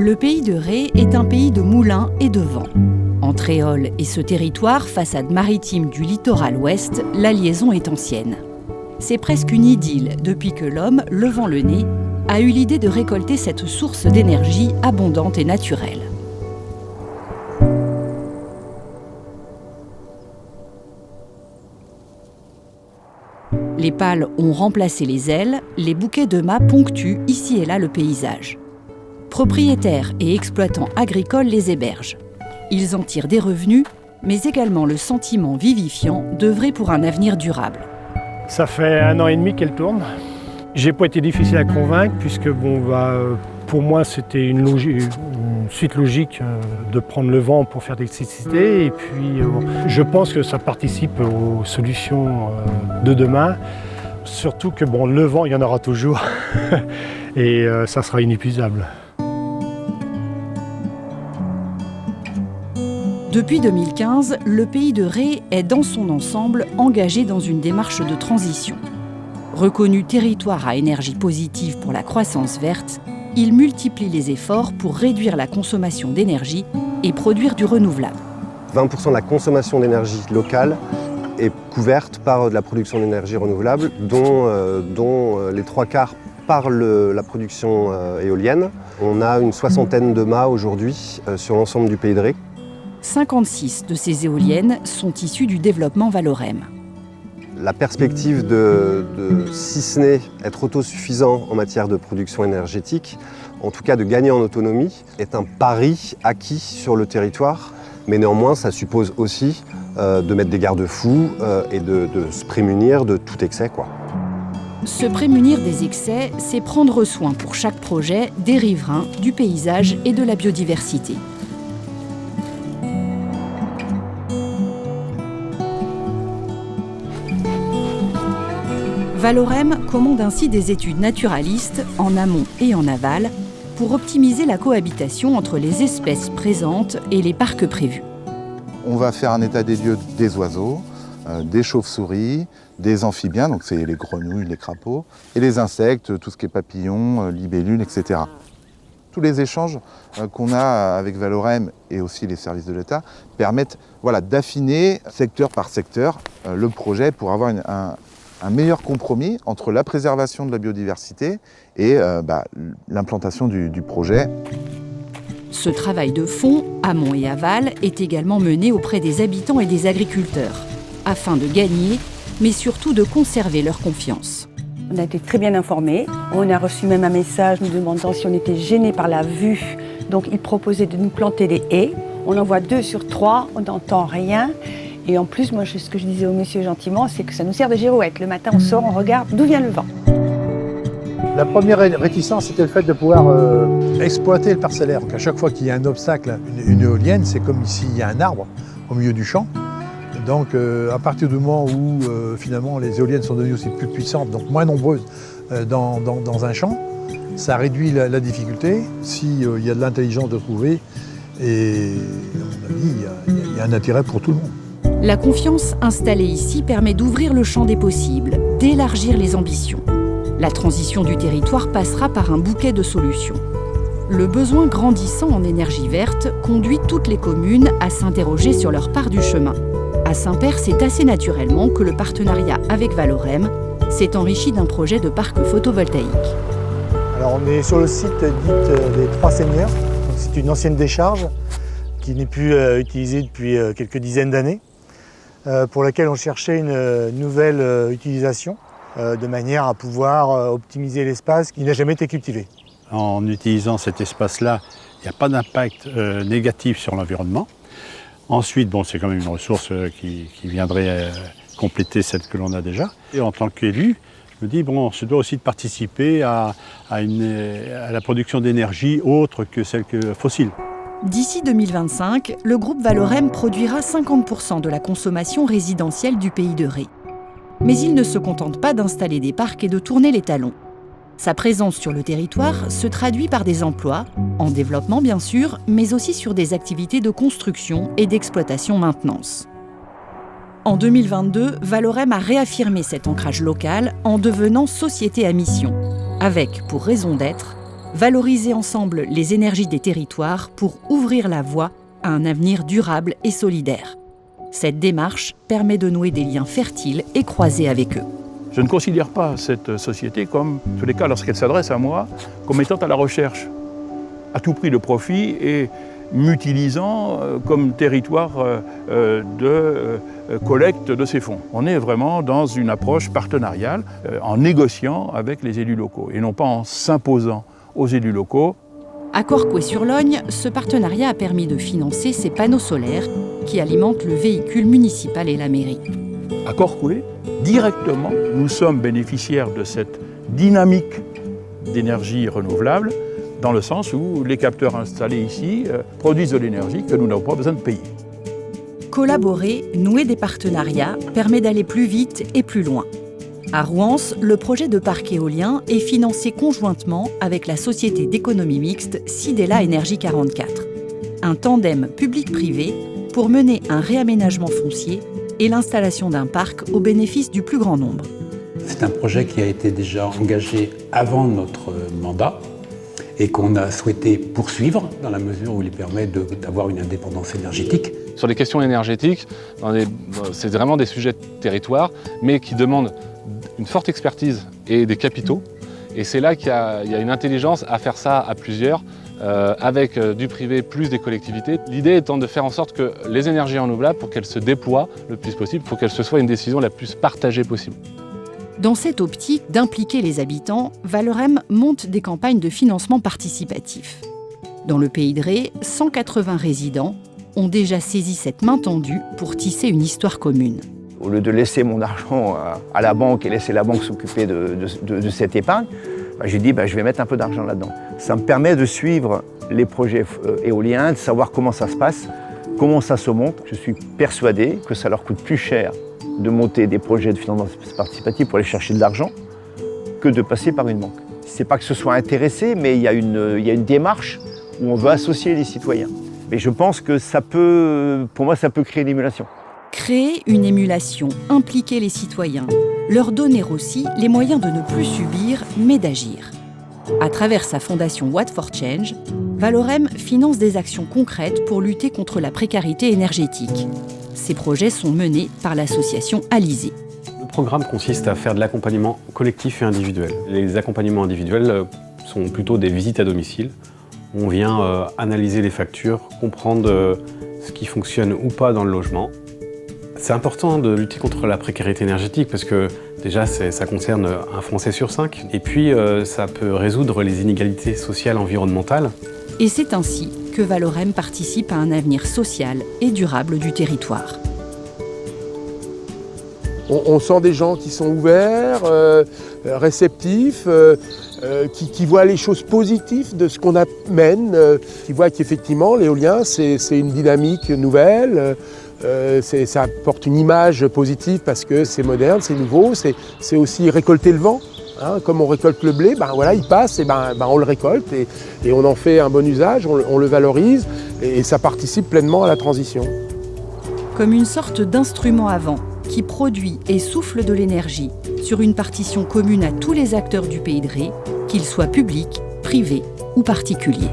Le pays de Ré est un pays de moulins et de vent. Entre Éole et ce territoire, façade maritime du littoral ouest, la liaison est ancienne. C'est presque une idylle depuis que l'homme, levant le nez, a eu l'idée de récolter cette source d'énergie abondante et naturelle. Les pales ont remplacé les ailes, les bouquets de mâts ponctuent ici et là le paysage. Propriétaires et exploitants agricoles les hébergent. Ils en tirent des revenus, mais également le sentiment vivifiant d'œuvrer pour un avenir durable. Ça fait 1 an et demi qu'elle tourne. J'ai pas été difficile à convaincre puisque pour moi c'était une suite logique de prendre le vent pour faire de l'électricité. Et puis je pense que ça participe aux solutions de demain. Surtout que le vent il y en aura toujours et ça sera inépuisable. Depuis 2015, le pays de Ré est dans son ensemble engagé dans une démarche de transition. Reconnu territoire à énergie positive pour la croissance verte, il multiplie les efforts pour réduire la consommation d'énergie et produire du renouvelable. 20% de la consommation d'énergie locale est couverte par de la production d'énergie renouvelable, dont les 3/4 par la production éolienne. On a une 60aine de mâts aujourd'hui sur l'ensemble du pays de Ré. 56 de ces éoliennes sont issues du développement Valorem. La perspective si ce n'est être autosuffisant en matière de production énergétique, en tout cas de gagner en autonomie, est un pari acquis sur le territoire. Mais néanmoins, ça suppose aussi de mettre des garde-fous et de se prémunir de tout excès, quoi. Se prémunir des excès, c'est prendre soin pour chaque projet des riverains, du paysage et de la biodiversité. Valorem commande ainsi des études naturalistes en amont et en aval pour optimiser la cohabitation entre les espèces présentes et les parcs prévus. On va faire un état des lieux des oiseaux, des chauves-souris, des amphibiens, donc c'est les grenouilles, les crapauds, et les insectes, tout ce qui est papillons, libellules, etc. Tous les échanges qu'on a avec Valorem et aussi les services de l'État permettent d'affiner secteur par secteur le projet pour avoir un meilleur compromis entre la préservation de la biodiversité et l'implantation du projet. Ce travail de fond, amont et aval, est également mené auprès des habitants et des agriculteurs, afin de gagner, mais surtout de conserver leur confiance. On a été très bien informés. On a reçu même un message nous demandant si on était gênés par la vue. Donc ils proposaient de nous planter des haies. On en voit 2 sur 3, on n'entend rien. Et en plus, moi, ce que je disais au monsieur gentiment, c'est que ça nous sert de girouette. Le matin, on sort, on regarde d'où vient le vent. La première réticence, c'était le fait de pouvoir exploiter le parcellaire. Donc à chaque fois qu'il y a un obstacle, une éolienne, c'est comme s'il y a un arbre au milieu du champ. Donc à partir du moment où finalement les éoliennes sont devenues aussi plus puissantes, donc moins nombreuses dans un champ, ça réduit la difficulté s'il y a de l'intelligence de trouver. Et à mon avis, il y a un intérêt pour tout le monde. La confiance installée ici permet d'ouvrir le champ des possibles, d'élargir les ambitions. La transition du territoire passera par un bouquet de solutions. Le besoin grandissant en énergie verte conduit toutes les communes à s'interroger sur leur part du chemin. À Saint-Père, c'est assez naturellement que le partenariat avec Valorem s'est enrichi d'un projet de parc photovoltaïque. Alors on est sur le site dit des Trois Seigneurs. C'est une ancienne décharge qui n'est plus utilisée depuis quelques dizaines d'années, pour laquelle on cherchait une nouvelle utilisation de manière à pouvoir optimiser l'espace qui n'a jamais été cultivé. En utilisant cet espace-là, il n'y a pas d'impact négatif sur l'environnement. Ensuite, c'est quand même une ressource qui viendrait compléter celle que l'on a déjà. Et en tant qu'élu, je me dis, on se doit aussi de participer à la production d'énergie autre que celle fossile. D'ici 2025, le groupe Valorem produira 50% de la consommation résidentielle du pays de Ré. Mais il ne se contente pas d'installer des parcs et de tourner les talons. Sa présence sur le territoire se traduit par des emplois, en développement bien sûr, mais aussi sur des activités de construction et d'exploitation-maintenance. En 2022, Valorem a réaffirmé cet ancrage local en devenant société à mission, avec, pour raison d'être, valoriser ensemble les énergies des territoires pour ouvrir la voie à un avenir durable et solidaire. Cette démarche permet de nouer des liens fertiles et croisés avec eux. Je ne considère pas cette société comme, en tous les cas lorsqu'elle s'adresse à moi, comme étant à la recherche, à tout prix de profit et m'utilisant comme territoire de collecte de ces fonds. On est vraiment dans une approche partenariale, en négociant avec les élus locaux et non pas en s'imposant aux élus locaux. À Corcouët-sur-Logne, ce partenariat a permis de financer ces panneaux solaires qui alimentent le véhicule municipal et la mairie. À Corcouët, directement, nous sommes bénéficiaires de cette dynamique d'énergie renouvelable, dans le sens où les capteurs installés ici produisent de l'énergie que nous n'avons pas besoin de payer. Collaborer, nouer des partenariats permet d'aller plus vite et plus loin. À Rouens, le projet de parc éolien est financé conjointement avec la société d'économie mixte Sidela Énergie 44. Un tandem public-privé pour mener un réaménagement foncier et l'installation d'un parc au bénéfice du plus grand nombre. C'est un projet qui a été déjà engagé avant notre mandat et qu'on a souhaité poursuivre dans la mesure où il permet d'avoir une indépendance énergétique. Sur les questions énergétiques, c'est vraiment des sujets de territoire, mais qui demandent une forte expertise et des capitaux. Et c'est là qu'il y a une intelligence à faire ça à plusieurs, avec du privé plus des collectivités. L'idée étant de faire en sorte que les énergies renouvelables, pour qu'elles se déploient le plus possible, il faut qu'elles se soient une décision la plus partagée possible. Dans cette optique d'impliquer les habitants, Valorem monte des campagnes de financement participatif. Dans le Pays de Ré, 180 résidents ont déjà saisi cette main tendue pour tisser une histoire commune. Au lieu de laisser mon argent à la banque et laisser la banque s'occuper de cette épargne, j'ai dit je vais mettre un peu d'argent là-dedans. Ça me permet de suivre les projets éoliens, de savoir comment ça se passe, comment ça se monte. Je suis persuadé que ça leur coûte plus cher de monter des projets de financement participatif pour aller chercher de l'argent que de passer par une banque. C'est pas que ce soit intéressé, mais il y a une démarche où on veut associer les citoyens. Mais je pense que pour moi, ça peut créer une émulation. Créer une émulation, impliquer les citoyens, leur donner aussi les moyens de ne plus subir, mais d'agir. À travers sa fondation Watt for Change, Valorem finance des actions concrètes pour lutter contre la précarité énergétique. Ces projets sont menés par l'association Alizé. Le programme consiste à faire de l'accompagnement collectif et individuel. Les accompagnements individuels sont plutôt des visites à domicile. On vient analyser les factures, comprendre ce qui fonctionne ou pas dans le logement. C'est important de lutter contre la précarité énergétique parce que déjà ça concerne un Français sur 5 et puis ça peut résoudre les inégalités sociales et environnementales. Et c'est ainsi que Valorem participe à un avenir social et durable du territoire. On sent des gens qui sont ouverts, réceptifs, qui voient les choses positives de ce qu'on amène, qui voient qu'effectivement l'éolien c'est une dynamique nouvelle. Ça apporte une image positive parce que c'est moderne, c'est nouveau, c'est aussi récolter le vent. Hein, comme on récolte le blé, il passe et on le récolte et on en fait un bon usage, on le valorise et ça participe pleinement à la transition. Comme une sorte d'instrument à vent qui produit et souffle de l'énergie sur une partition commune à tous les acteurs du Pays de Ré, qu'ils soient publics, privés ou particuliers.